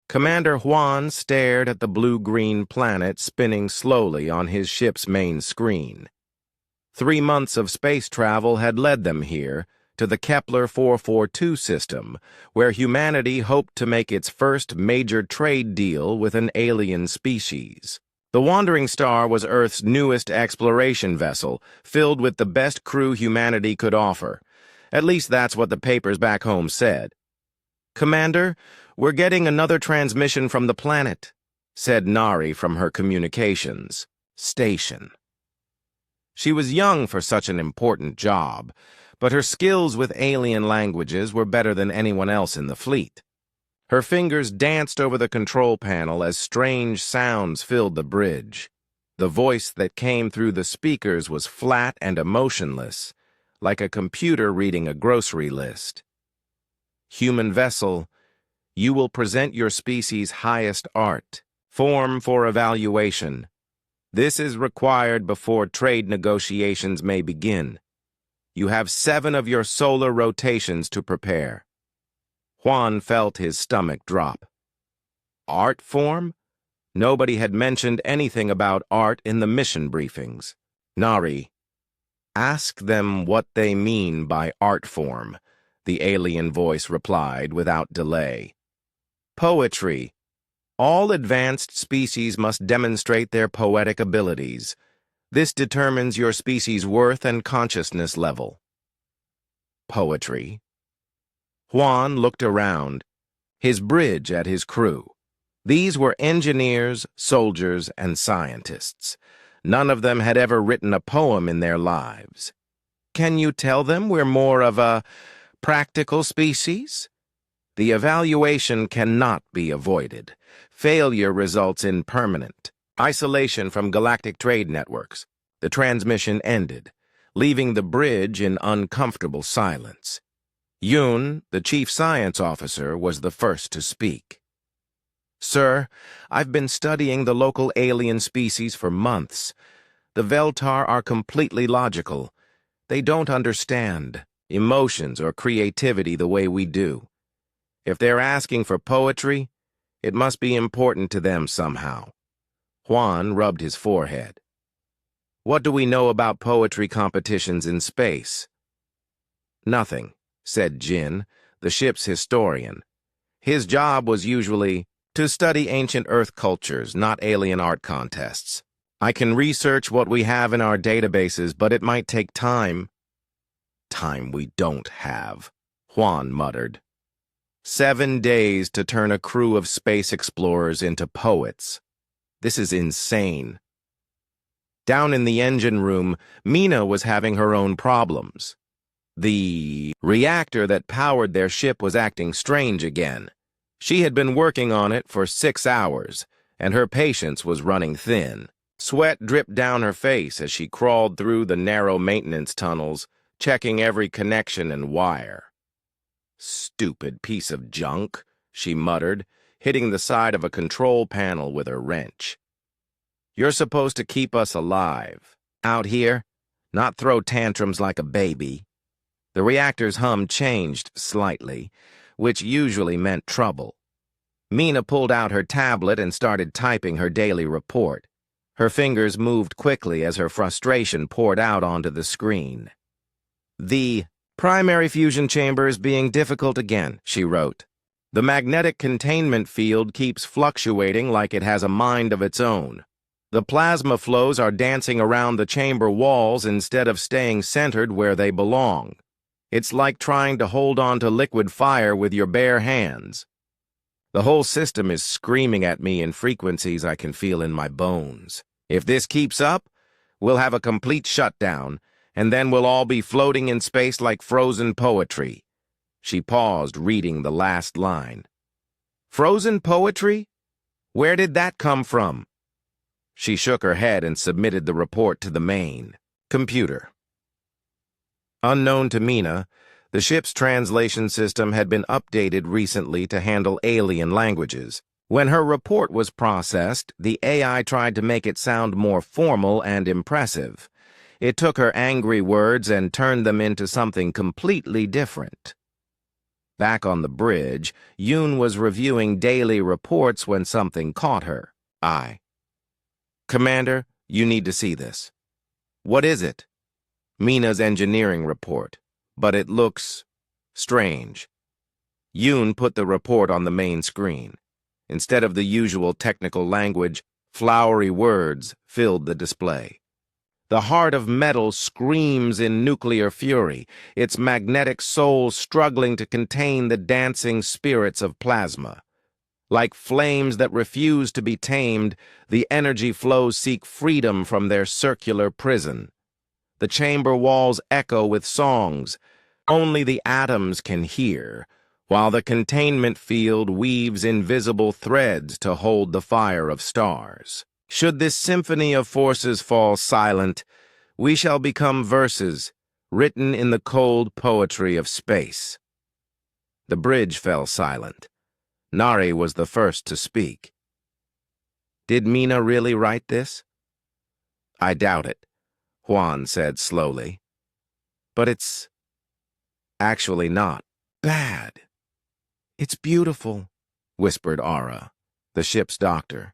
Commander Juan stared at the blue-green planet spinning slowly on his ship's main screen. 3 months of space travel had led them here, to the Kepler 442 system, where humanity hoped to make its first major trade deal with an alien species. The Wandering Star was Earth's newest exploration vessel, filled with the best crew humanity could offer. At least that's what the papers back home said. "Commander, we're getting another transmission from the planet," said Nari from her communications station. She was young for such an important job, but her skills with alien languages were better than anyone else in the fleet. Her fingers danced over the control panel as strange sounds filled the bridge. The voice that came through the speakers was flat and emotionless, like a computer reading a grocery list. "Human vessel, you will present your species' highest art. Form for evaluation. This is required before trade negotiations may begin. You have 7 of your solar rotations to prepare." Juan felt his stomach drop. Art form? Nobody had mentioned anything about art in the mission briefings. "Nari, ask them what they mean by art form," the alien voice replied without delay. "Poetry. All advanced species must demonstrate their poetic abilities. This determines your species' worth and consciousness level." Poetry. Juan looked around, his bridge at his crew. These were engineers, soldiers, and scientists. None of them had ever written a poem in their lives. "Can you tell them we're more of a practical species? The evaluation cannot be avoided. Failure results in permanent isolation from galactic trade networks." The transmission ended, leaving the bridge in uncomfortable silence. Yoon, the chief science officer, was the first to speak. "Sir, I've been studying the local alien species for months. The Veltar are completely logical. They don't understand emotions or creativity the way we do. If they're asking for poetry, it must be important to them somehow." Juan rubbed his forehead. "What do we know about poetry competitions in space?" "Nothing," said Jin, the ship's historian. His job was usually to study ancient Earth cultures, not alien art contests. "I can research what we have in our databases, but it might take time." "Time we don't have," Juan muttered. 7 days to turn a crew of space explorers into poets. This is insane. Down in the engine room, Mina was having her own problems. The reactor that powered their ship was acting strange again. She had been working on it for 6 hours, and her patience was running thin. Sweat dripped down her face as she crawled through the narrow maintenance tunnels, checking every connection and wire. "Stupid piece of junk," she muttered, hitting the side of a control panel with her wrench. "You're supposed to keep us alive. Out here, not throw tantrums like a baby." The reactor's hum changed slightly, which usually meant trouble. Mina pulled out her tablet and started typing her daily report. Her fingers moved quickly as her frustration poured out onto the screen. "The primary fusion chamber is being difficult again," she wrote. "The magnetic containment field keeps fluctuating like it has a mind of its own. The plasma flows are dancing around the chamber walls instead of staying centered where they belong. It's like trying to hold on to liquid fire with your bare hands. The whole system is screaming at me in frequencies I can feel in my bones. If this keeps up, we'll have a complete shutdown, and then we'll all be floating in space like frozen poetry." She paused, reading the last line. "Frozen poetry? Where did that come from?" She shook her head and submitted the report to the main computer. Unknown to Mina, the ship's translation system had been updated recently to handle alien languages. When her report was processed, the AI tried to make it sound more formal and impressive. It took her angry words and turned them into something completely different. Back on the bridge, Yoon was reviewing daily reports when something caught her eye. "Commander, you need to see this." "What is it?" "Mina's engineering report, but it looks strange." Yoon put the report on the main screen. Instead of the usual technical language, flowery words filled the display. "The heart of metal screams in nuclear fury, its magnetic soul struggling to contain the dancing spirits of plasma. Like flames that refuse to be tamed, the energy flows seek freedom from their circular prison. The chamber walls echo with songs only the atoms can hear, while the containment field weaves invisible threads to hold the fire of stars. Should this symphony of forces fall silent, we shall become verses written in the cold poetry of space." The bridge fell silent. Nari was the first to speak. "Did Mina really write this?" "I doubt it," Juan said slowly. "But it's actually not bad." "It's beautiful," whispered Ara, the ship's doctor.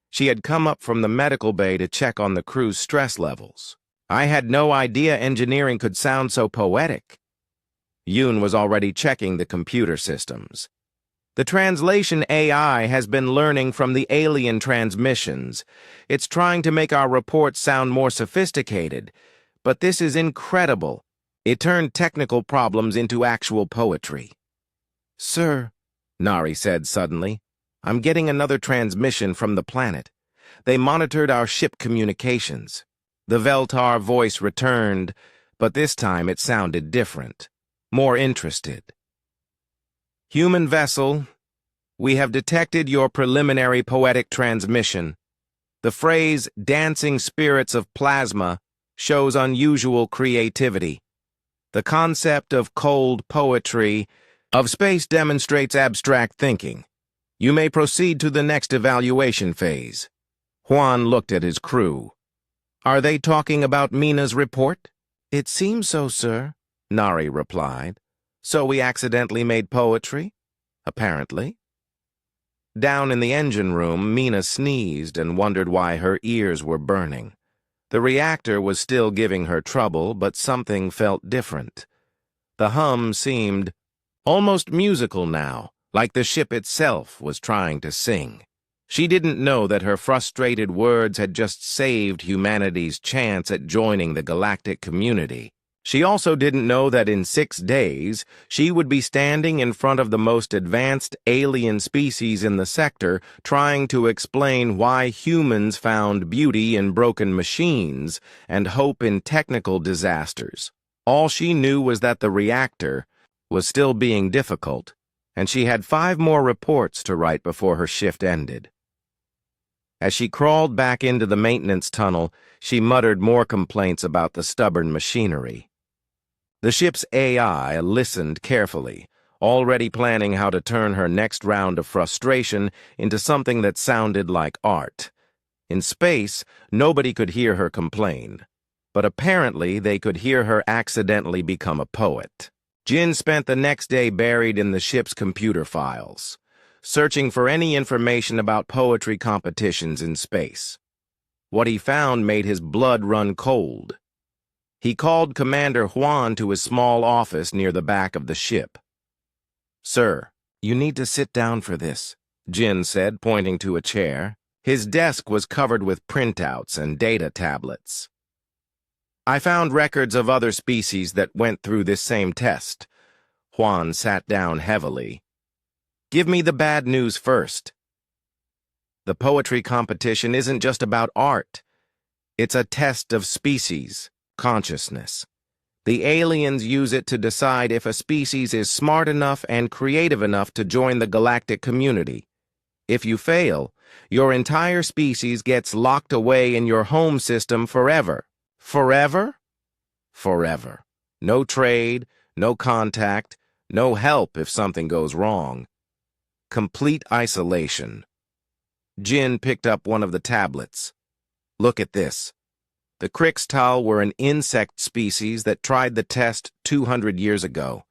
She had come up from the medical bay to check on the crew's stress levels. "I had no idea engineering could sound so poetic." Yoon was already checking the computer systems. "The translation AI has been learning from the alien transmissions. It's trying to make our reports sound more sophisticated, but this is incredible. It turned technical problems into actual poetry." "Sir," Nari said suddenly, "I'm getting another transmission from the planet. They monitored our ship communications." The Veltar voice returned, but this time it sounded different, more interested. "Human vessel, we have detected your preliminary poetic transmission. The phrase, 'dancing spirits of plasma,' shows unusual creativity. The concept of cold poetry of space demonstrates abstract thinking. You may proceed to the next evaluation phase." Juan looked at his crew. "Are they talking about Mina's report?" "It seems so, sir," Nari replied. "So we accidentally made poetry?" "Apparently." Down in the engine room, Mina sneezed and wondered why her ears were burning. The reactor was still giving her trouble, but something felt different. The hum seemed almost musical now, like the ship itself was trying to sing. She didn't know that her frustrated words had just saved humanity's chance at joining the galactic community. She also didn't know that in 6 days, she would be standing in front of the most advanced alien species in the sector, trying to explain why humans found beauty in broken machines and hope in technical disasters. All she knew was that the reactor was still being difficult, and she had 5 more reports to write before her shift ended. As she crawled back into the maintenance tunnel, she muttered more complaints about the stubborn machinery. The ship's AI listened carefully, already planning how to turn her next round of frustration into something that sounded like art. In space, nobody could hear her complain, but apparently they could hear her accidentally become a poet. Jin spent the next day buried in the ship's computer files, searching for any information about poetry competitions in space. What he found made his blood run cold. He called Commander Juan to his small office near the back of the ship. "Sir, you need to sit down for this," Jin said, pointing to a chair. His desk was covered with printouts and data tablets. "I found records of other species that went through this same test." Juan sat down heavily. "Give me the bad news first. The poetry competition isn't just about art. It's a test of species consciousness. The aliens use it to decide if a species is smart enough and creative enough to join the galactic community. If you fail, your entire species gets locked away in your home system forever." "Forever?" "Forever. No trade, no contact, no help if something goes wrong. Complete isolation." Jin picked up one of the tablets. "Look at this. The Krixtal were an insect species that tried the test 200 years ago.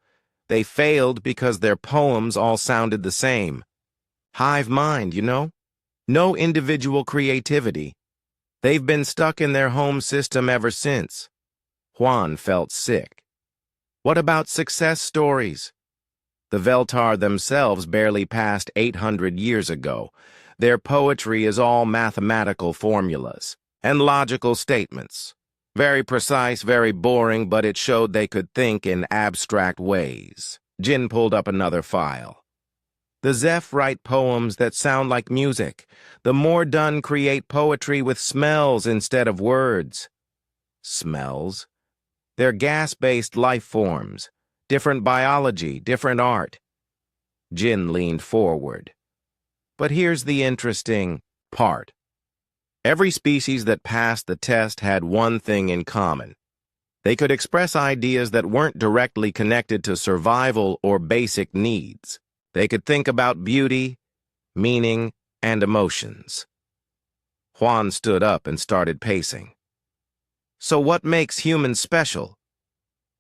They failed because their poems all sounded the same. Hive mind, you know? No individual creativity. They've been stuck in their home system ever since. Juan felt sick. What about success stories? The Veltar themselves barely passed 800 years ago. Their poetry is all mathematical formulas and logical statements. Very precise, very boring, but it showed they could think in abstract ways. Jin pulled up another file. The Zeph write poems that sound like music. The Mordun create poetry with smells instead of words. Smells? They're gas-based life forms. Different biology, different art. Jin leaned forward. But here's the interesting part. Every species that passed the test had one thing in common. They could express ideas that weren't directly connected to survival or basic needs. They could think about beauty, meaning, and emotions. Juan stood up and started pacing. So what makes humans special?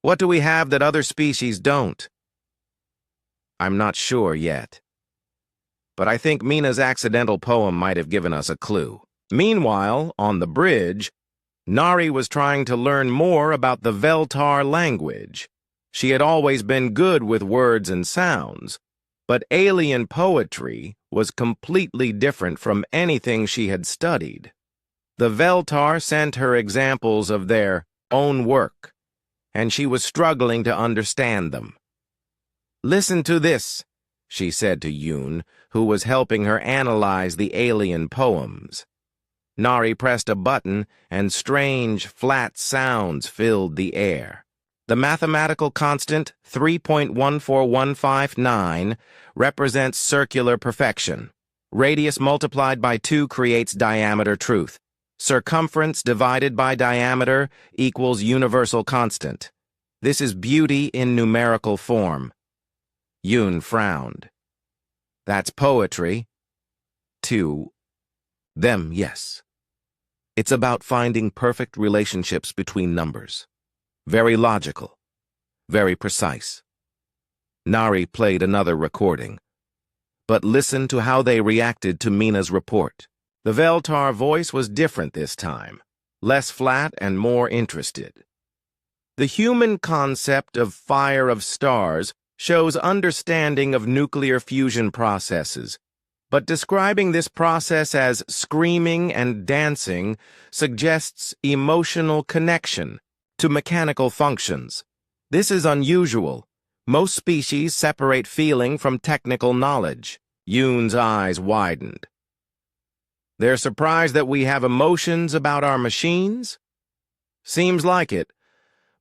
What do we have that other species don't? I'm not sure yet. But I think Mina's accidental poem might have given us a clue. Meanwhile, on the bridge, Nari was trying to learn more about the Veltar language. She had always been good with words and sounds, but alien poetry was completely different from anything she had studied. The Veltar sent her examples of their own work, and she was struggling to understand them. "Listen to this," she said to Yoon, who was helping her analyze the alien poems. Nari pressed a button, and strange, flat sounds filled the air. The mathematical constant 3.14159 represents circular perfection. Radius multiplied by 2 creates diameter truth. Circumference divided by diameter equals universal constant. This is beauty in numerical form. Yoon frowned. That's poetry. To them, yes. It's about finding perfect relationships between numbers. Very logical. Very precise. Nari played another recording. But listen to how they reacted to Mina's report. The Veltar voice was different this time, less flat and more interested. The human concept of fire of stars shows understanding of nuclear fusion processes, but describing this process as screaming and dancing suggests emotional connection to mechanical functions. This is unusual. Most species separate feeling from technical knowledge. Yoon's eyes widened. They're surprised that we have emotions about our machines? Seems like it.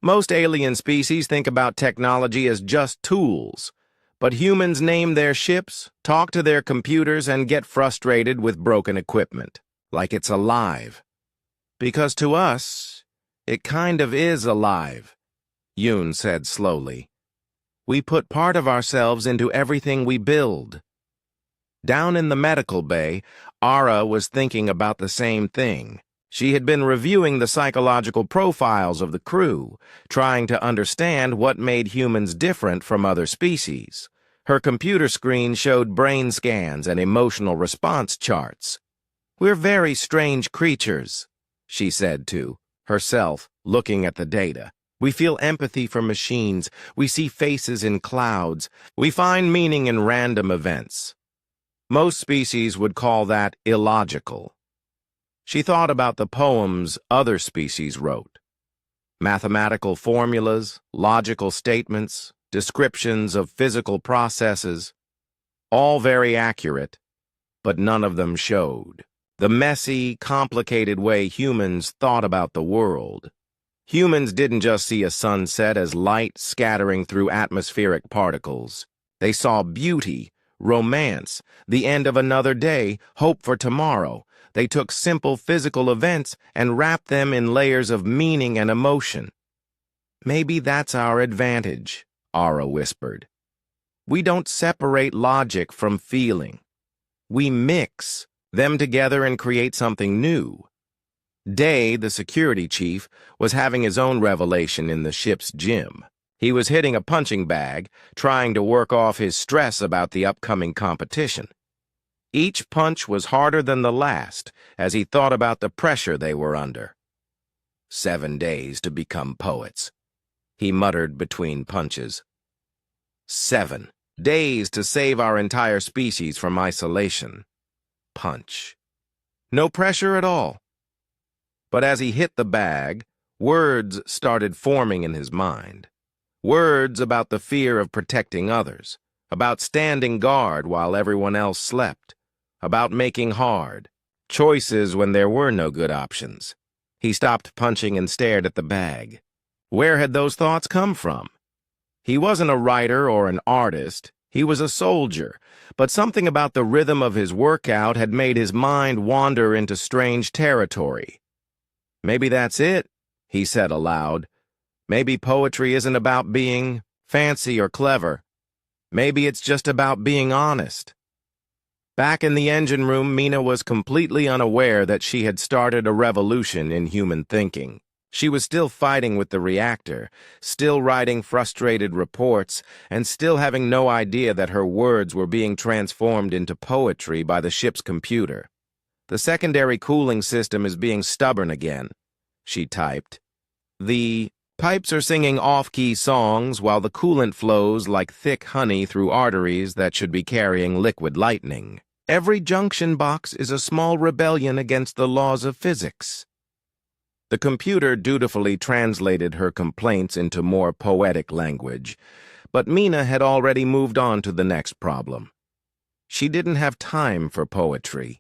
Most alien species think about technology as just tools, but humans name their ships, talk to their computers, and get frustrated with broken equipment, like it's alive. Because to us, it kind of is alive, Yoon said slowly. We put part of ourselves into everything we build. Down in the medical bay, Ara was thinking about the same thing. She had been reviewing the psychological profiles of the crew, trying to understand what made humans different from other species. Her computer screen showed brain scans and emotional response charts. "We're very strange creatures," she said to herself, looking at the data. "We feel empathy for machines. We see faces in clouds. We find meaning in random events. Most species would call that illogical." She thought about the poems other species wrote. Mathematical formulas, logical statements, descriptions of physical processes, all very accurate, but none of them showed the messy, complicated way humans thought about the world. Humans didn't just see a sunset as light scattering through atmospheric particles. They saw beauty, romance, the end of another day, hope for tomorrow. They took simple physical events and wrapped them in layers of meaning and emotion. "Maybe that's our advantage," Ara whispered. "We don't separate logic from feeling. We mix them together and create something new." Day, the security chief, was having his own revelation in the ship's gym. He was hitting a punching bag, trying to work off his stress about the upcoming competition. Each punch was harder than the last as he thought about the pressure they were under. 7 days to become poets, he muttered between punches. 7 days to save our entire species from isolation. Punch. No pressure at all. But as he hit the bag, words started forming in his mind. Words about the fear of protecting others, about standing guard while everyone else slept, about making hard choices when there were no good options. He stopped punching and stared at the bag. Where had those thoughts come from? He wasn't a writer or an artist. He was a soldier, but something about the rhythm of his workout had made his mind wander into strange territory. Maybe that's it, he said aloud. Maybe poetry isn't about being fancy or clever. Maybe it's just about being honest. Back in the engine room, Mina was completely unaware that she had started a revolution in human thinking. She was still fighting with the reactor, still writing frustrated reports, and still having no idea that her words were being transformed into poetry by the ship's computer. The secondary cooling system is being stubborn again, she typed. The pipes are singing off-key songs while the coolant flows like thick honey through arteries that should be carrying liquid lightning. Every junction box is a small rebellion against the laws of physics. The computer dutifully translated her complaints into more poetic language, but Mina had already moved on to the next problem. She didn't have time for poetry.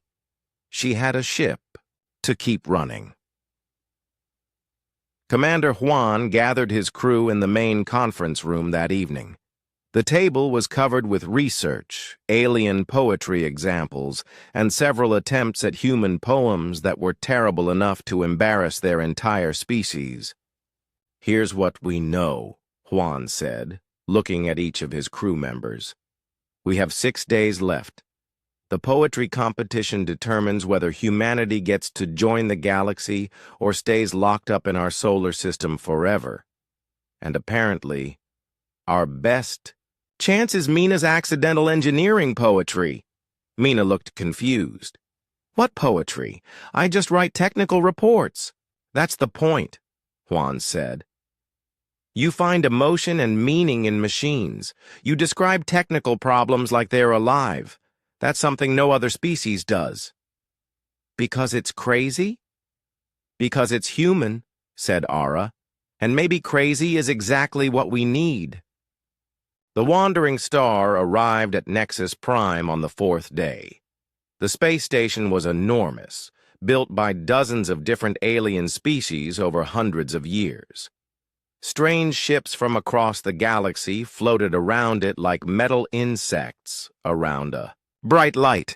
She had a ship to keep running. Commander Juan gathered his crew in the main conference room that evening. The table was covered with research, alien poetry examples, and several attempts at human poems that were terrible enough to embarrass their entire species. "Here's what we know," Juan said, looking at each of his crew members. "We have 6 days left. The poetry competition determines whether humanity gets to join the galaxy or stays locked up in our solar system forever. And apparently, our best chance is Mina's accidental engineering poetry." Mina looked confused. "What poetry? I just write technical reports." "That's the point," Juan said. "You find emotion and meaning in machines. You describe technical problems like they're alive. That's something no other species does." "Because it's crazy?" "Because it's human," said Ara. "And maybe crazy is exactly what we need." The wandering star arrived at Nexus Prime on the 4th day. The space station was enormous, built by dozens of different alien species over hundreds of years. Strange ships from across the galaxy floated around it like metal insects around a bright light.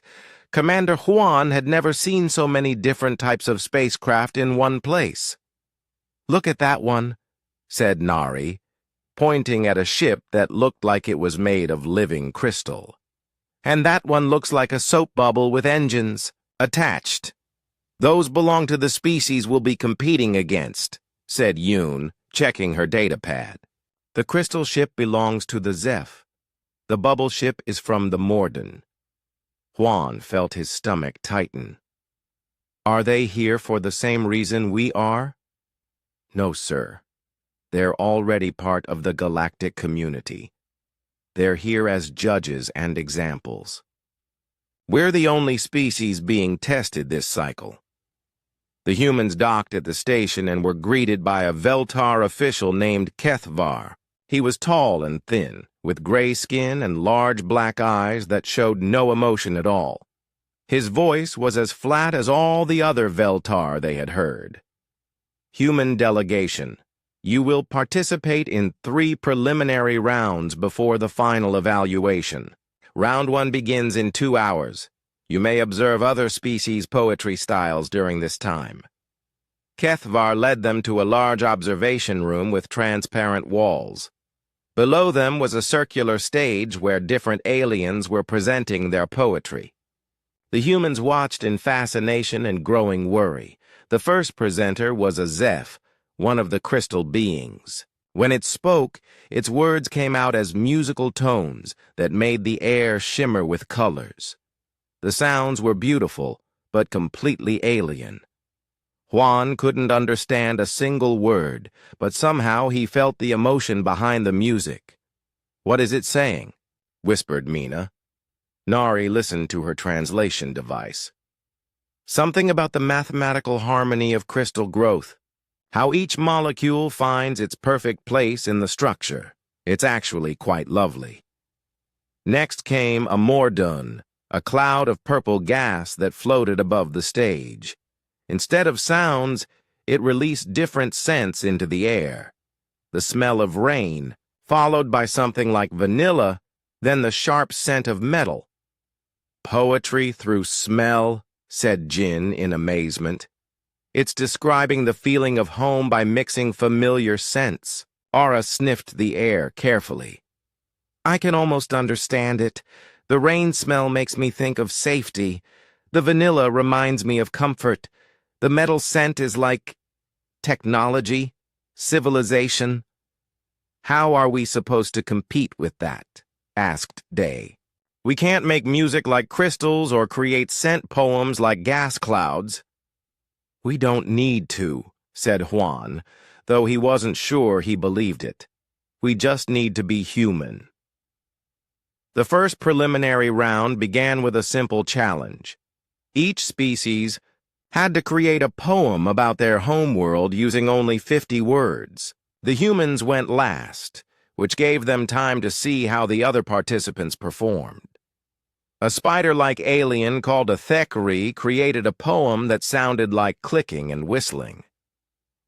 Commander Juan had never seen so many different types of spacecraft in one place. "Look at that one," said Nari, pointing at a ship that looked like it was made of living crystal. "And that one looks like a soap bubble with engines attached. Those belong to the species we'll be competing against," said Yoon, checking her datapad. "The crystal ship belongs to the Zeph. The bubble ship is from the Morden." Juan felt his stomach tighten. "Are they here for the same reason we are?" "No, sir. They're already part of the galactic community. They're here as judges and examples. We're the only species being tested this cycle." The humans docked at the station and were greeted by a Veltar official named Kethvar. He was tall and thin, with gray skin and large black eyes that showed no emotion at all. His voice was as flat as all the other Veltar they had heard. "Human delegation. You will participate in 3 preliminary rounds before the final evaluation. Round 1 begins in 2 hours. You may observe other species' poetry styles during this time." Kethvar led them to a large observation room with transparent walls. Below them was a circular stage where different aliens were presenting their poetry. The humans watched in fascination and growing worry. The first presenter was a Zeph, one of the crystal beings. When it spoke, its words came out as musical tones that made the air shimmer with colors. The sounds were beautiful, but completely alien. Juan couldn't understand a single word, but somehow he felt the emotion behind the music. "What is it saying?" whispered Mina. Nari listened to her translation device. "Something about the mathematical harmony of crystal growth. How each molecule finds its perfect place in the structure. It's actually quite lovely." Next came a mordun, a cloud of purple gas that floated above the stage. Instead of sounds, it released different scents into the air. The smell of rain, followed by something like vanilla, then the sharp scent of metal. "Poetry through smell," said Jin in amazement. "It's describing the feeling of home by mixing familiar scents." Aura sniffed the air carefully. "I can almost understand it. The rain smell makes me think of safety. The vanilla reminds me of comfort. The metal scent is like technology, civilization." "How are we supposed to compete with that?" asked Day. "We can't make music like crystals or create scent poems like gas clouds." "We don't need to," said Juan, though he wasn't sure he believed it. "We just need to be human." The first preliminary round began with a simple challenge. Each species had to create a poem about their homeworld using only 50 words. The humans went last, which gave them time to see how the other participants performed. A spider-like alien called a thekri created a poem that sounded like clicking and whistling.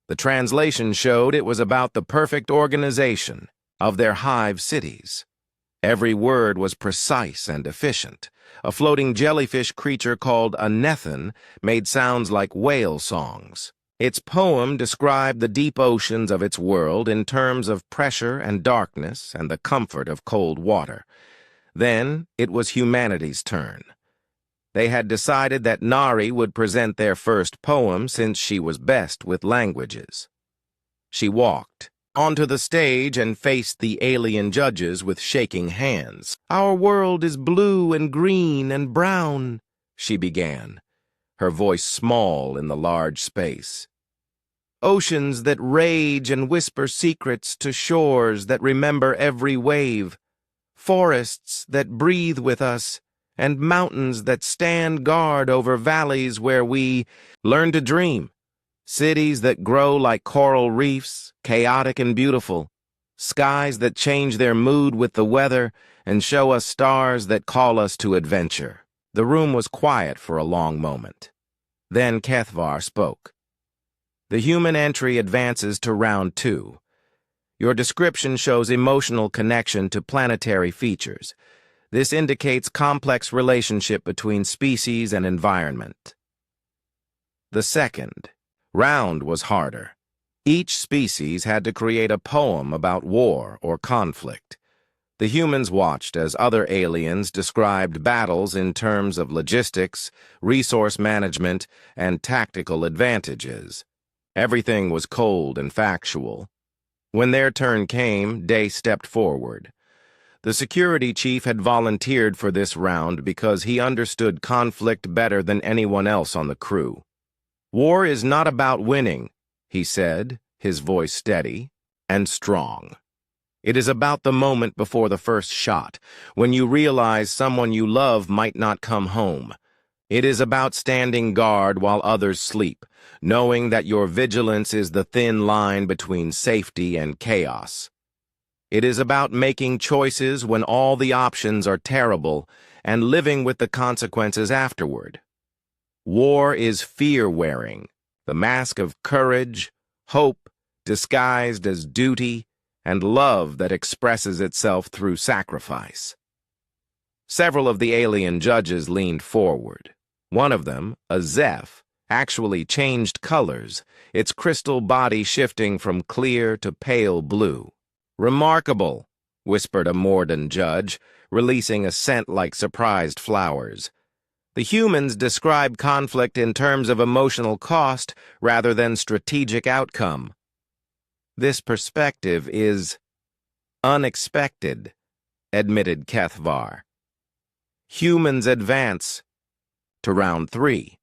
The translation showed it was about the perfect organization of their hive cities. Every word was precise and efficient. A floating jellyfish creature called a nethen made sounds like whale songs. Its poem described the deep oceans of its world in terms of pressure and darkness and the comfort of cold water. Then it was humanity's turn. They had decided that Nari would present their first poem since she was best with languages. She walked onto the stage and faced the alien judges with shaking hands. "Our world is blue and green and brown," she began, her voice small in the large space. "Oceans that rage and whisper secrets to shores that remember every wave. Forests that breathe with us, and mountains that stand guard over valleys where we learn to dream. Cities that grow like coral reefs, chaotic and beautiful. Skies that change their mood with the weather and show us stars that call us to adventure." The room was quiet for a long moment. Then Kethvar spoke. "The human entry advances to round 2. Your description shows emotional connection to planetary features. This indicates complex relationship between species and environment." The second round was harder. Each species had to create a poem about war or conflict. The humans watched as other aliens described battles in terms of logistics, resource management, and tactical advantages. Everything was cold and factual. When their turn came, Day stepped forward. The security chief had volunteered for this round because he understood conflict better than anyone else on the crew. "War is not about winning," he said, his voice steady and strong. "It is about the moment before the first shot, when you realize someone you love might not come home. It is about standing guard while others sleep, knowing that your vigilance is the thin line between safety and chaos. It is about making choices when all the options are terrible and living with the consequences afterward. War is fear-wearing, the mask of courage, hope disguised as duty, and love that expresses itself through sacrifice." Several of the alien judges leaned forward. One of them, a Zeph, actually changed colors, its crystal body shifting from clear to pale blue. "Remarkable," whispered a Morden judge, releasing a scent like surprised flowers. "The humans describe conflict in terms of emotional cost rather than strategic outcome." This perspective is unexpected, admitted Kethvar. Humans advance to round 3.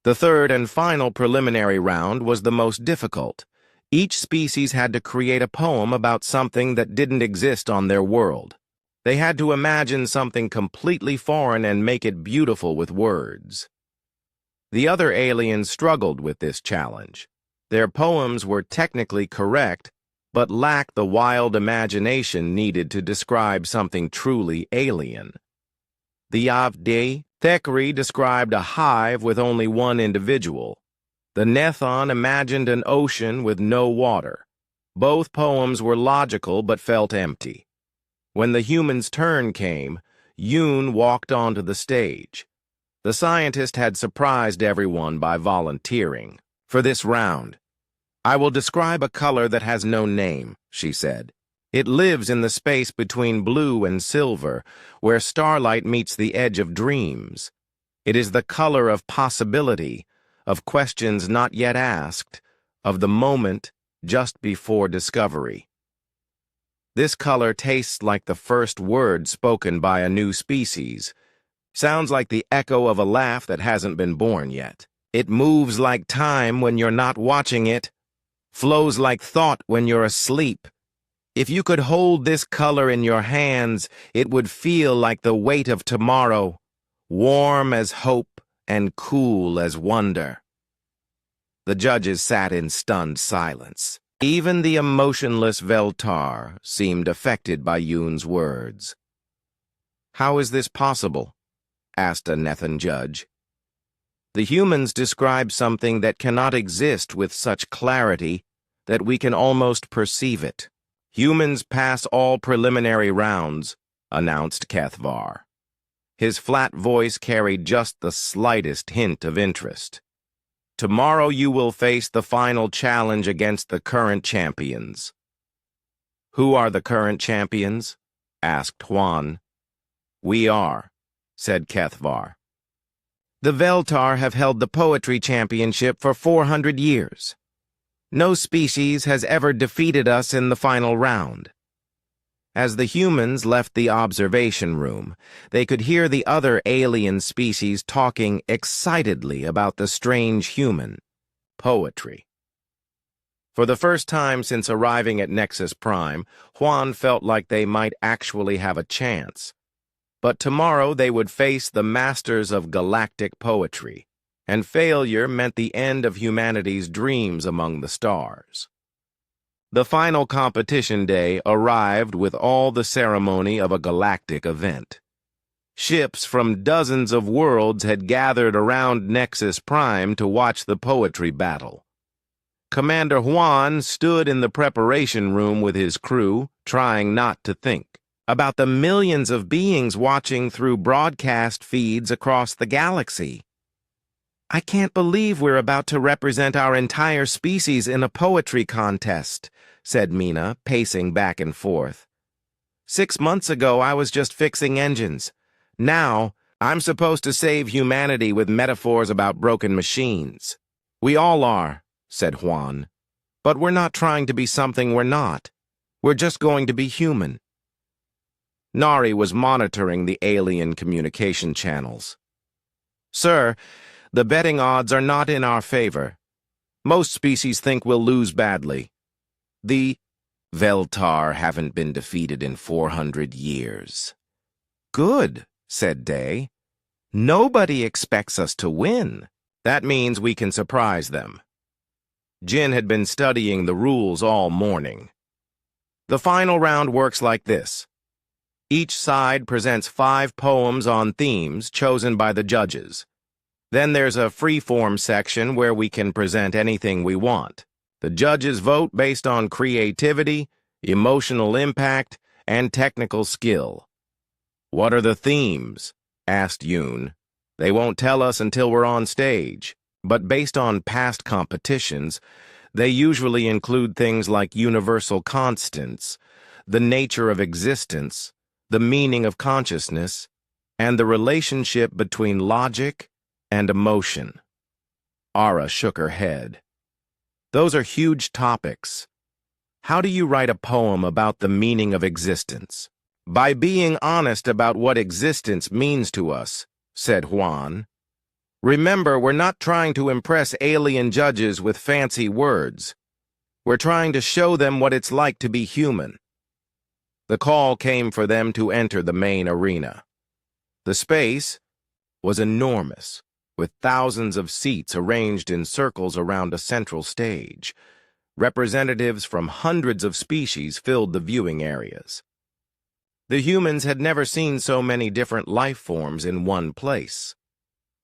The third and final preliminary round was the most difficult. Each species had to create a poem about something that didn't exist on their world. They had to imagine something completely foreign and make it beautiful with words. The other aliens struggled with this challenge. Their poems were technically correct, but lacked the wild imagination needed to describe something truly alien. The Avde Thekri described a hive with only one individual. The Nethon imagined an ocean with no water. Both poems were logical but felt empty. When the humans' turn came, Yoon walked onto the stage. The scientist had surprised everyone by volunteering. For this round, I will describe a color that has no name, she said. It lives in the space between blue and silver, where starlight meets the edge of dreams. It is the color of possibility, of questions not yet asked, of the moment just before discovery. This color tastes like the first word spoken by a new species. Sounds like the echo of a laugh that hasn't been born yet. It moves like time when you're not watching it, flows like thought when you're asleep. If you could hold this color in your hands, it would feel like the weight of tomorrow, warm as hope and cool as wonder. The judges sat in stunned silence. Even the emotionless Veltar seemed affected by Yoon's words. How is this possible? Asked a Nethan judge. The humans describe something that cannot exist with such clarity that we can almost perceive it. Humans pass all preliminary rounds, announced Kethvar. His flat voice carried just the slightest hint of interest. Tomorrow you will face the final challenge against the current champions. Who are the current champions? Asked Huan. We are, said Kethvar. The Veltar have held the poetry championship for 400 years. No species has ever defeated us in the final round. As the humans left the observation room, they could hear the other alien species talking excitedly about the strange human, poetry. For the first time since arriving at Nexus Prime, Huan felt like they might actually have a chance. But tomorrow they would face the masters of galactic poetry, and failure meant the end of humanity's dreams among the stars. The final competition day arrived with all the ceremony of a galactic event. Ships from dozens of worlds had gathered around Nexus Prime to watch the poetry battle. Commander Huan stood in the preparation room with his crew, trying not to think about the millions of beings watching through broadcast feeds across the galaxy. I can't believe we're about to represent our entire species in a poetry contest, said Mina, pacing back and forth. 6 months ago, I was just fixing engines. Now, I'm supposed to save humanity with metaphors about broken machines. We all are, said Huan. But we're not trying to be something we're not. We're just going to be human. Nari was monitoring the alien communication channels. Sir, the betting odds are not in our favor. Most species think we'll lose badly. The Veltar haven't been defeated in 400 years. Good, said Day. Nobody expects us to win. That means we can surprise them. Jin had been studying the rules all morning. The final round works like this. Each side presents 5 poems on themes chosen by the judges. Then there's a free-form section where we can present anything we want. The judges vote based on creativity, emotional impact, and technical skill. What are the themes? Asked Yoon. They won't tell us until we're on stage, but based on past competitions, they usually include things like universal constants, the nature of existence, the meaning of consciousness, and the relationship between logic and emotion. Ara shook her head. Those are huge topics. How do you write a poem about the meaning of existence? By being honest about what existence means to us, said Juan. Remember, we're not trying to impress alien judges with fancy words. We're trying to show them what it's like to be human. The call came for them to enter the main arena. The space was enormous, with thousands of seats arranged in circles around a central stage. Representatives from hundreds of species filled the viewing areas. The humans had never seen so many different life forms in one place.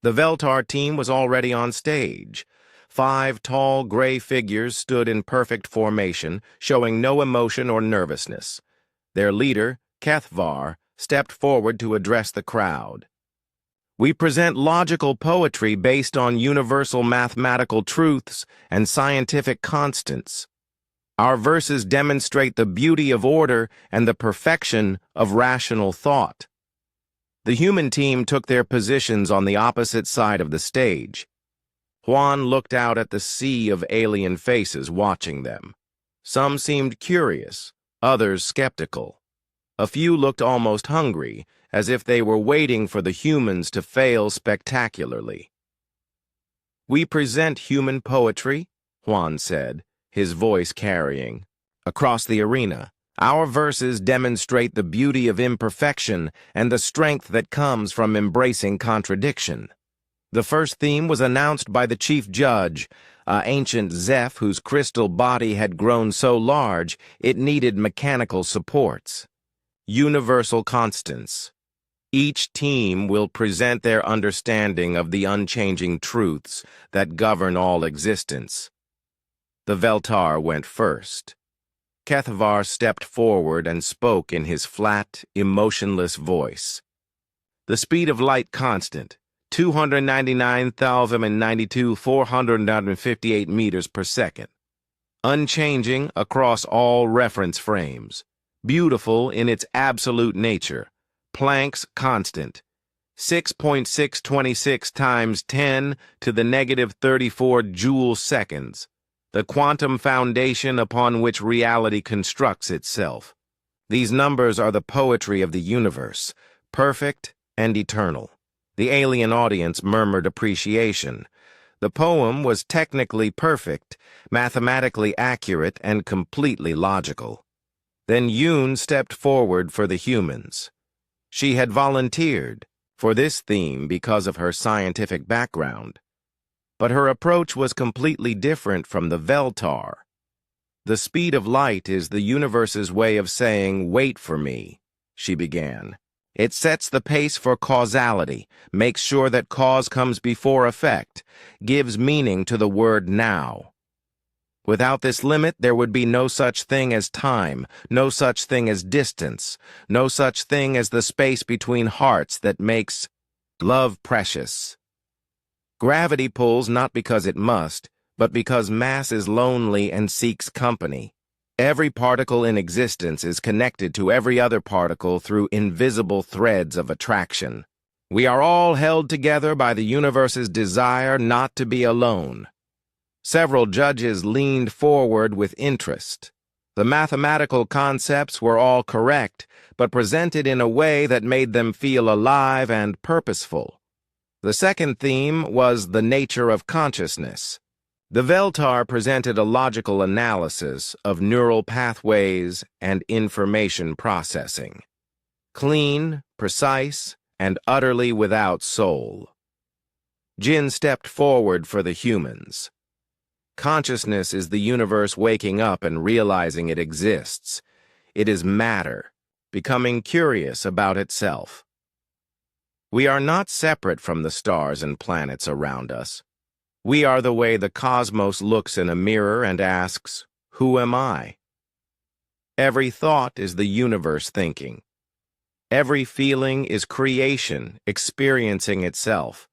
The Veltar team was already on stage. 5 tall, gray figures stood in perfect formation, showing no emotion or nervousness. Their leader, Kethvar, stepped forward to address the crowd. We present logical poetry based on universal mathematical truths and scientific constants. Our verses demonstrate the beauty of order and the perfection of rational thought. The human team took their positions on the opposite side of the stage. Juan looked out at the sea of alien faces watching them. Some seemed curious, others skeptical. A few looked almost hungry, as if they were waiting for the humans to fail spectacularly. We present human poetry, Juan said, his voice carrying. Across the arena, our verses demonstrate the beauty of imperfection and the strength that comes from embracing contradiction. The first theme was announced by the chief judge, ancient Zeph whose crystal body had grown so large it needed mechanical supports. Universal constants. Each team will present their understanding of the unchanging truths that govern all existence. The Veltar went first. Kethvar stepped forward and spoke in his flat, emotionless voice. The speed of light constant, 299,092,458 meters per second. Unchanging across all reference frames. Beautiful in its absolute nature. Planck's constant, 6.626 times 10 to the negative 34 joule seconds, the quantum foundation upon which reality constructs itself. These numbers are the poetry of the universe, perfect and eternal. The alien audience murmured appreciation. The poem was technically perfect, mathematically accurate, and completely logical. Then Yoon stepped forward for the humans. She had volunteered for this theme because of her scientific background. But her approach was completely different from the Veltar. The speed of light is the universe's way of saying, "Wait for me," she began. It sets the pace for causality, makes sure that cause comes before effect, gives meaning to the word now. Without this limit, there would be no such thing as time, no such thing as distance, no such thing as the space between hearts that makes love precious. Gravity pulls not because it must, but because mass is lonely and seeks company. Every particle in existence is connected to every other particle through invisible threads of attraction. We are all held together by the universe's desire not to be alone. Several judges leaned forward with interest. The mathematical concepts were all correct, but presented in a way that made them feel alive and purposeful. The second theme was the nature of consciousness. The Veltar presented a logical analysis of neural pathways and information processing. Clean, precise, and utterly without soul. Jin stepped forward for the humans. Consciousness is the universe waking up and realizing it exists. It is matter, becoming curious about itself. We are not separate from the stars and planets around us. We are the way the cosmos looks in a mirror and asks, "Who am I?" Every thought is the universe thinking. Every feeling is creation experiencing itself.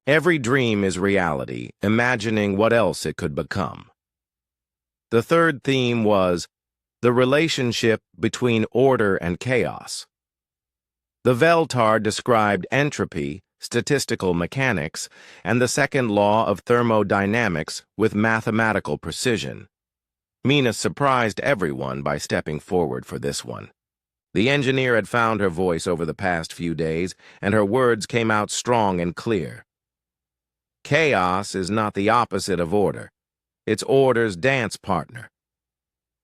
Every dream is reality, imagining what else it could become. The third theme was the relationship between order and chaos. The Veltar described entropy, statistical mechanics, and the second law of thermodynamics with mathematical precision. Mina surprised everyone by stepping forward for this one. The engineer had found her voice over the past few days, and her words came out strong and clear. Chaos is not the opposite of order. It's order's dance partner.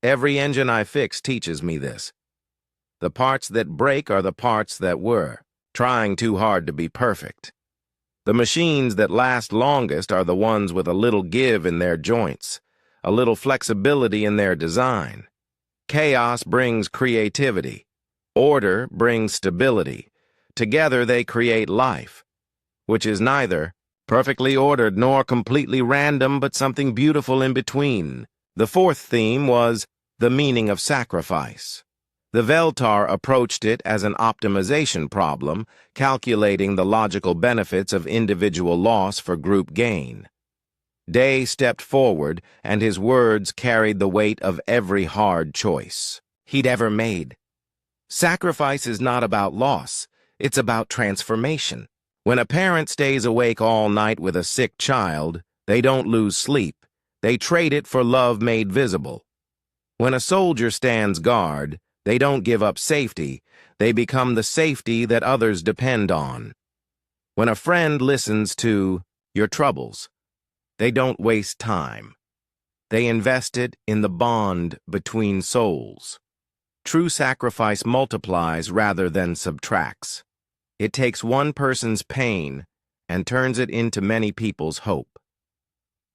Every engine I fix teaches me this. The parts that break are the parts that were, trying too hard to be perfect. The machines that last longest are the ones with a little give in their joints, a little flexibility in their design. Chaos brings creativity. Order brings stability. Together they create life, which is neither perfectly ordered nor completely random, but something beautiful in between. The fourth theme was the meaning of sacrifice. The Veltar approached it as an optimization problem, calculating the logical benefits of individual loss for group gain. Day stepped forward, and his words carried the weight of every hard choice he'd ever made. Sacrifice is not about loss, it's about transformation. When a parent stays awake all night with a sick child, they don't lose sleep. They trade it for love made visible. When a soldier stands guard, they don't give up safety. They become the safety that others depend on. When a friend listens to your troubles, they don't waste time. They invest it in the bond between souls. True sacrifice multiplies rather than subtracts. It takes one person's pain and turns it into many people's hope.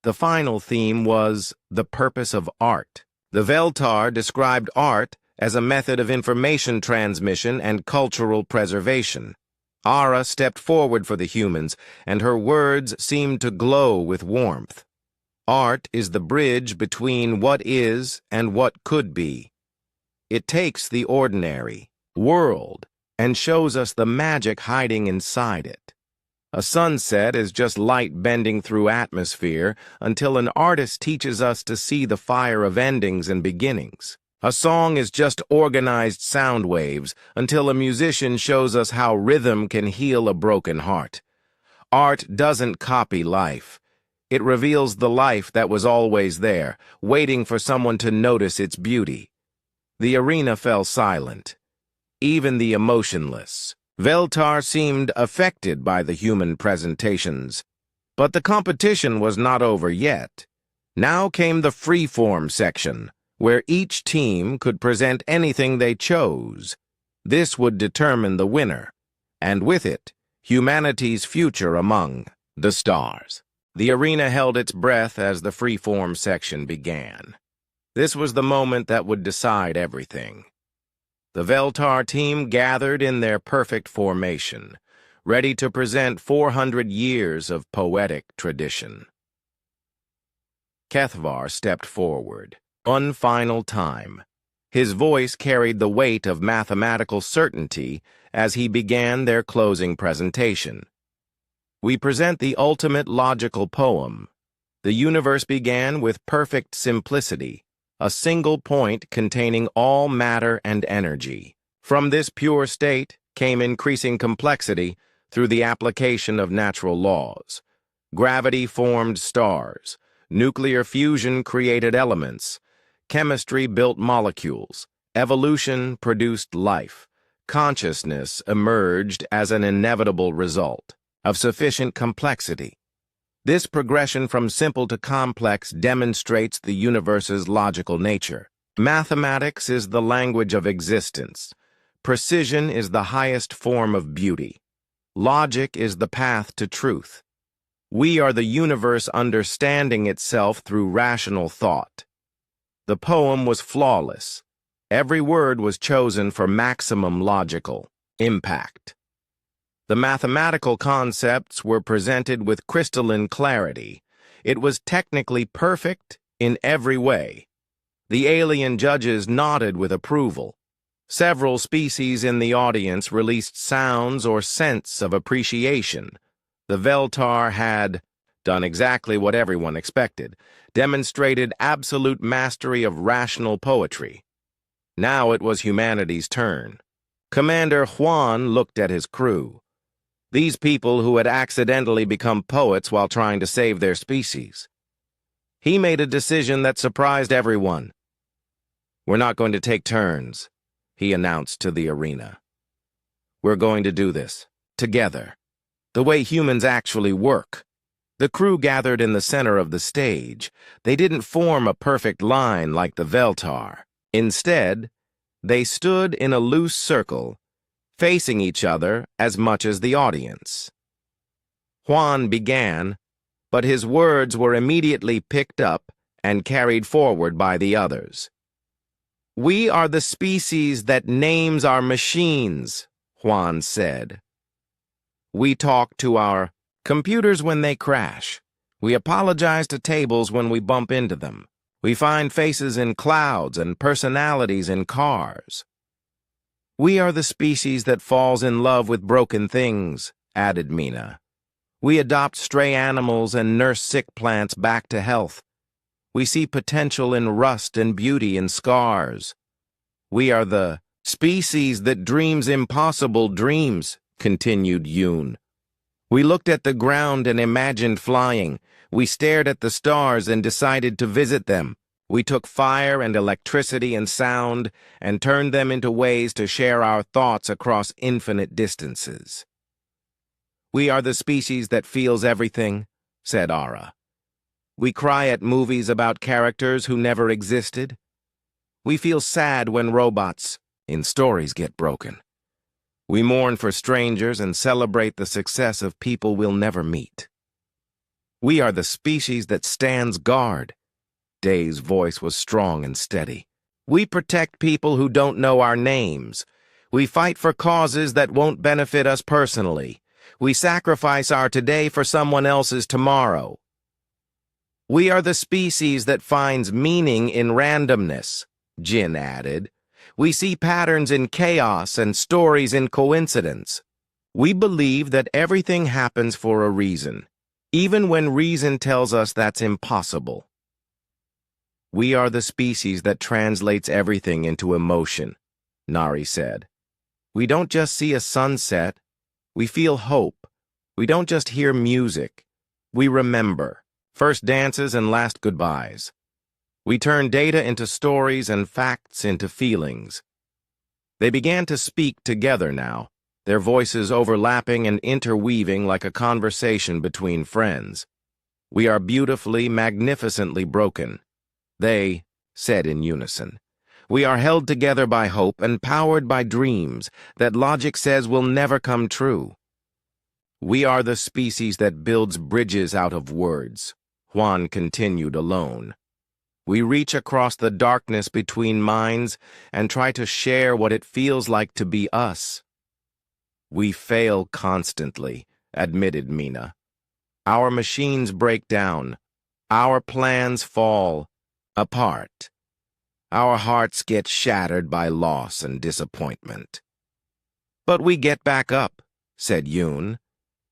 The final theme was the purpose of art. The Veltar described art as a method of information transmission and cultural preservation. Ara stepped forward for the humans, and her words seemed to glow with warmth. Art is the bridge between what is and what could be. It takes the ordinary world and shows us the magic hiding inside it. A sunset is just light bending through atmosphere until an artist teaches us to see the fire of endings and beginnings. A song is just organized sound waves until a musician shows us how rhythm can heal a broken heart. Art doesn't copy life. It reveals the life that was always there, waiting for someone to notice its beauty. The arena fell silent. Even the emotionless. Veltar seemed affected by the human presentations. But the competition was not over yet. Now came the freeform section, where each team could present anything they chose. This would determine the winner, and with it, humanity's future among the stars. The arena held its breath as the freeform section began. This was the moment that would decide everything. The Veltar team gathered in their perfect formation, ready to present 400 years of poetic tradition. Kethvar stepped forward. One final time. His voice carried the weight of mathematical certainty as he began their closing presentation. We present the ultimate logical poem. The universe began with perfect simplicity, a single point containing all matter and energy. From this pure state came increasing complexity through the application of natural laws. Gravity formed stars. Nuclear fusion created elements. Chemistry built molecules. Evolution produced life. Consciousness emerged as an inevitable result of sufficient complexity. This progression from simple to complex demonstrates the universe's logical nature. Mathematics is the language of existence. Precision is the highest form of beauty. Logic is the path to truth. We are the universe understanding itself through rational thought. The poem was flawless. Every word was chosen for maximum logical impact. The mathematical concepts were presented with crystalline clarity. It was technically perfect in every way. The alien judges nodded with approval. Several species in the audience released sounds or scents of appreciation. The Veltar had done exactly what everyone expected, demonstrated absolute mastery of rational poetry. Now it was humanity's turn. Commander Juan looked at his crew. These people who had accidentally become poets while trying to save their species. He made a decision that surprised everyone. "We're not going to take turns," he announced to the arena. "We're going to do this, together, the way humans actually work." The crew gathered in the center of the stage. They didn't form a perfect line like the Veltar. Instead, they stood in a loose circle, facing each other as much as the audience. Juan began, but his words were immediately picked up and carried forward by the others. "We are the species that names our machines," Juan said. "We talk to our computers when they crash. We apologize to tables when we bump into them. We find faces in clouds and personalities in cars. We are the species that falls in love with broken things," added Mina. "We adopt stray animals and nurse sick plants back to health. We see potential in rust and beauty in scars. We are the species that dreams impossible dreams," continued Yoon. "We looked at the ground and imagined flying. We stared at the stars and decided to visit them. We took fire and electricity and sound and turned them into ways to share our thoughts across infinite distances." "We are the species that feels everything," said Ara. "We cry at movies about characters who never existed. We feel sad when robots in stories get broken. We mourn for strangers and celebrate the success of people we'll never meet. We are the species that stands guard." Day's voice was strong and steady. "We protect people who don't know our names. We fight for causes that won't benefit us personally. We sacrifice our today for someone else's tomorrow. We are the species that finds meaning in randomness," Jin added. "We see patterns in chaos and stories in coincidence. We believe that everything happens for a reason, even when reason tells us that's impossible. We are the species that translates everything into emotion," Nari said. "We don't just see a sunset. We feel hope. We don't just hear music. We remember. First dances and last goodbyes. We turn data into stories and facts into feelings." They began to speak together now, their voices overlapping and interweaving like a conversation between friends. "We are beautifully, magnificently broken," they said in unison. "We are held together by hope and powered by dreams that logic says will never come true. We are the species that builds bridges out of words," Juan continued alone. "We reach across the darkness between minds and try to share what it feels like to be us." "We fail constantly," admitted Mina. "Our machines break down. Our plans fall apart. Our hearts get shattered by loss and disappointment. But we get back up," said Yoon.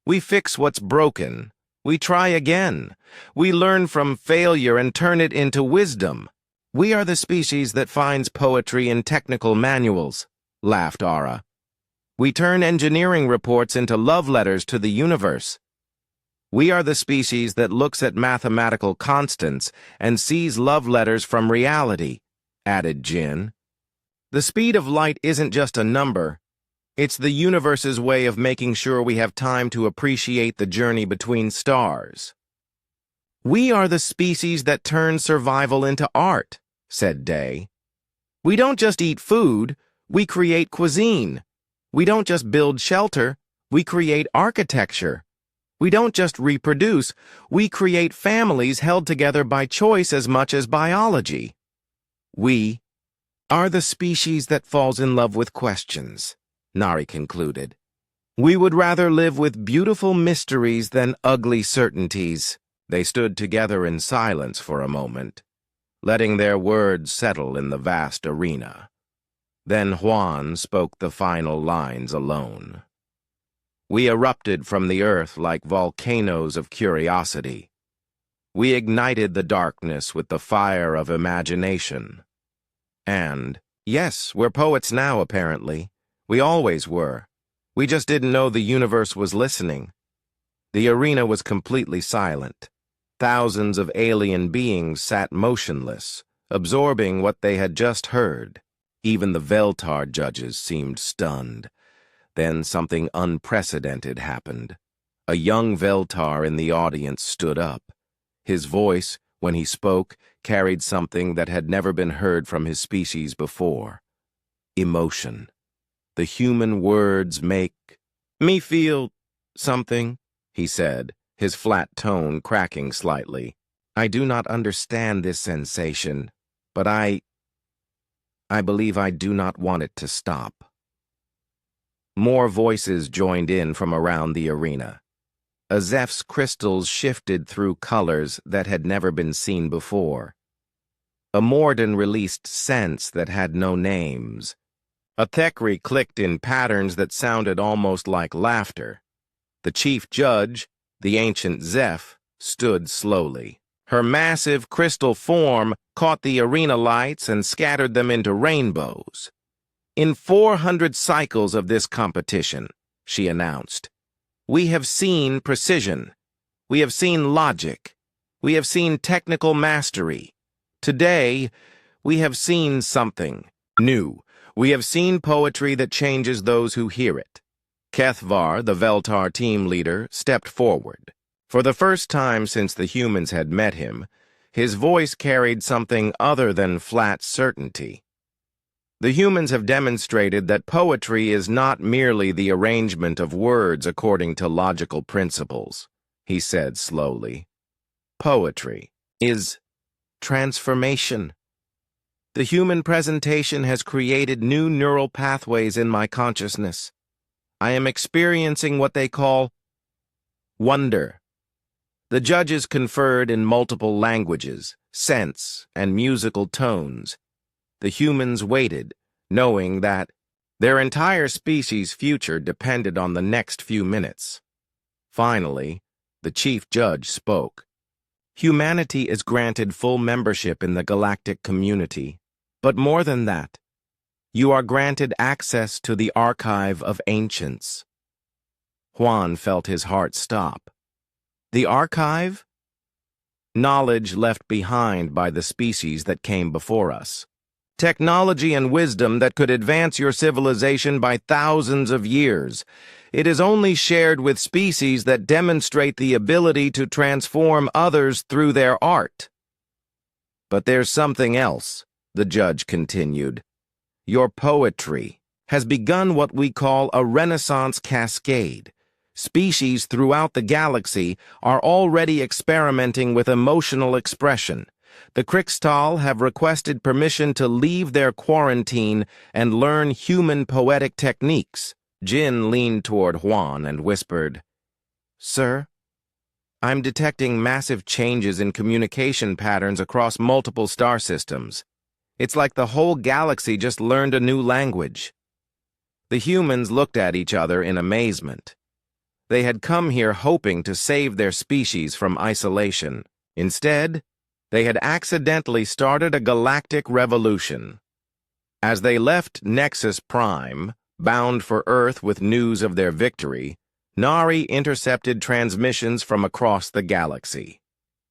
"We fix what's broken. We try again. We learn from failure and turn it into wisdom. We are the species that finds poetry in technical manuals," laughed Ara. "We turn engineering reports into love letters to the universe. We are the species that looks at mathematical constants and sees love letters from reality," added Jin. "The speed of light isn't just a number. It's the universe's way of making sure we have time to appreciate the journey between stars." "We are the species that turn survival into art," said Day. "We don't just eat food, we create cuisine. We don't just build shelter, we create architecture. We don't just reproduce, we create families held together by choice as much as biology. We are the species that falls in love with questions," Nari concluded. "We would rather live with beautiful mysteries than ugly certainties." They stood together in silence for a moment, letting their words settle in the vast arena. Then Juan spoke the final lines alone. "We erupted from the earth like volcanoes of curiosity. We ignited the darkness with the fire of imagination. And, yes, we're poets now, apparently. We always were. We just didn't know the universe was listening." The arena was completely silent. Thousands of alien beings sat motionless, absorbing what they had just heard. Even the Veltar judges seemed stunned. Then something unprecedented happened. A young Veltar in the audience stood up. His voice, when he spoke, carried something that had never been heard from his species before. Emotion. The human words make me feel something, he said, his flat tone cracking slightly. I do not understand this sensation, but I believe I do not want it to stop. More voices joined in from around the arena. Azef's crystals shifted through colors that had never been seen before. Amorden released scents that had no names. A Thekri clicked in patterns that sounded almost like laughter. The chief judge, the ancient Zeph, stood slowly. Her massive crystal form caught the arena lights and scattered them into rainbows. In 400 cycles of this competition, she announced, we have seen precision. We have seen logic. We have seen technical mastery. Today, we have seen something new. We have seen poetry that changes those who hear it. Kethvar, the Veltar team leader, stepped forward. For the first time since the humans had met him, his voice carried something other than flat certainty. The humans have demonstrated that poetry is not merely the arrangement of words according to logical principles, he said slowly. Poetry is transformation. The human presentation has created new neural pathways in my consciousness. I am experiencing what they call wonder. The judges conferred in multiple languages, scents, and musical tones. The humans waited, knowing that their entire species' future depended on the next few minutes. Finally, the chief judge spoke. Humanity is granted full membership in the galactic community, but more than that, you are granted access to the archive of ancients. Juan felt his heart stop. The archive? Knowledge left behind by the species that came before us. Technology and wisdom that could advance your civilization by thousands of years. It is only shared with species that demonstrate the ability to transform others through their art. But there's something else, the judge continued. Your poetry has begun what we call a Renaissance cascade. Species throughout the galaxy are already experimenting with emotional expression. The Krixtal have requested permission to leave their quarantine and learn human poetic techniques. Jin leaned toward Juan and whispered, Sir, I'm detecting massive changes in communication patterns across multiple star systems. It's like the whole galaxy just learned a new language. The humans looked at each other in amazement. They had come here hoping to save their species from isolation. Instead, they had accidentally started a galactic revolution. As they left Nexus Prime, bound for Earth with news of their victory, Nari intercepted transmissions from across the galaxy.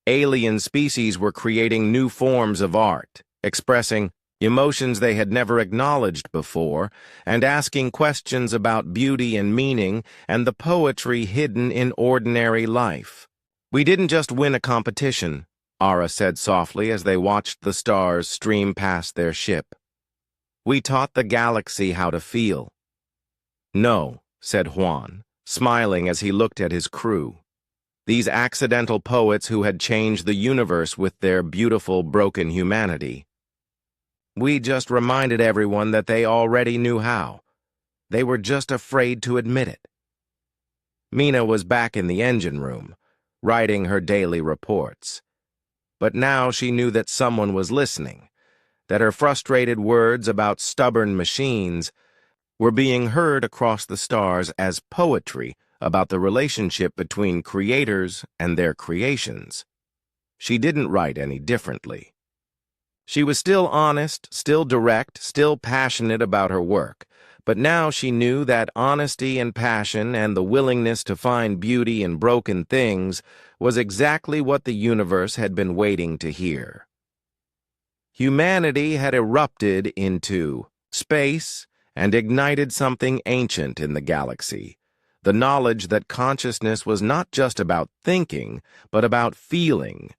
Alien species were creating new forms of art, expressing emotions they had never acknowledged before, and asking questions about beauty and meaning and the poetry hidden in ordinary life. We didn't just win a competition, Ara said softly as they watched the stars stream past their ship. We taught the galaxy how to feel. No, said Juan, smiling as he looked at his crew. These accidental poets who had changed the universe with their beautiful, broken humanity. We just reminded everyone that they already knew how. They were just afraid to admit it. Mina was back in the engine room, writing her daily reports. But now she knew that someone was listening, that her frustrated words about stubborn machines were being heard across the stars as poetry about the relationship between creators and their creations. She didn't write any differently. She was still honest, still direct, still passionate about her work, but now she knew that honesty and passion and the willingness to find beauty in broken things was exactly what the universe had been waiting to hear. Humanity had erupted into space and ignited something ancient in the galaxy. The knowledge that consciousness was not just about thinking, but about feeling,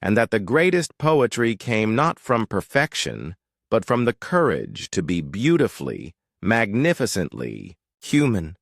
and that the greatest poetry came not from perfection, but from the courage to be beautifully, magnificently human.